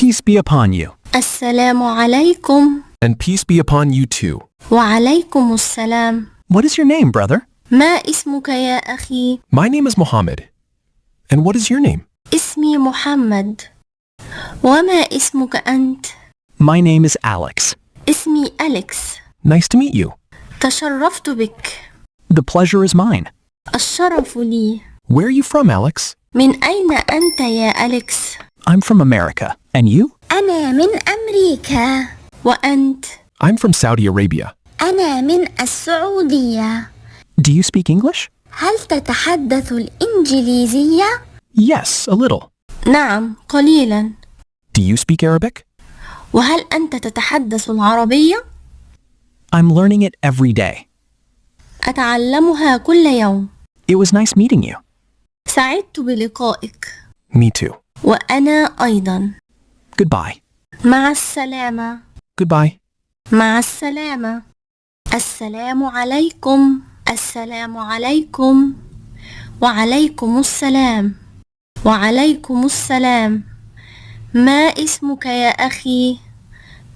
Peace be upon you. السلام عليكم. And peace be upon you too. وعليكم السلام. What is your name, brother? ما اسمك يا أخي؟ My name is Mohammed. And what is your name? اسمي محمد. وما اسمك أنت؟ My name is Alex. اسمي أليكس. Nice to meet you. تشرفت بك. The pleasure is mine. الشرف لي. Where are you from, Alex? من أين أنت يا أليكس؟ I'm from America. And you? أنا من أمريكا. وأنت؟ I'm from Saudi Arabia. أنا من السعودية. Do you speak English? هل تتحدث الإنجليزية؟ Yes, a little. نعم، قليلا. Do you speak Arabic? وهل أنت تتحدث العربية؟ I'm learning it every day. أتعلمها كل يوم. It was nice meeting you. سعدت بلقائك. Me too. وأنا أيضا. Goodbye. مع السلامة. Goodbye. مع السلامة. السلام عليكم. السلام عليكم. وعليكم السلام. وعليكم السلام. ما اسمك يا أخي؟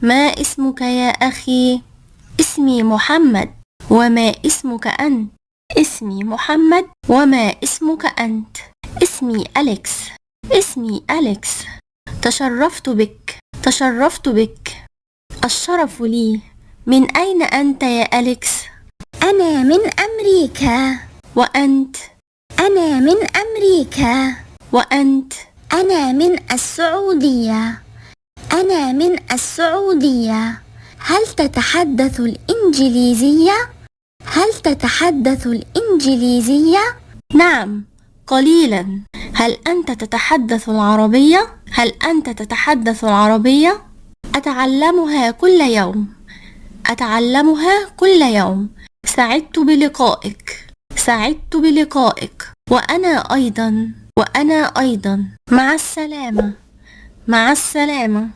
ما اسمك يا أخي؟ اسمي محمد. وما اسمك أنت؟ اسمي محمد. وما اسمك أنت؟ اسمي أليكس. اسمي أليكس. تشرفت بك. تشرفت بك. الشرف لي. من أين أنت يا أليكس؟ أنا من أمريكا. وأنت؟ أنا من أمريكا. وأنت؟ أنا من السعودية. أنا من السعودية. هل تتحدث الإنجليزية؟ هل تتحدث الإنجليزية؟ نعم، قليلا. هل أنت تتحدث العربية؟ هل أنت تتحدث العربية؟ أتعلمها كل يوم. أتعلمها كل يوم. سعدت بلقائك. سعدت بلقائك. وأنا أيضا. وأنا أيضا. مع السلامة. مع السلامة.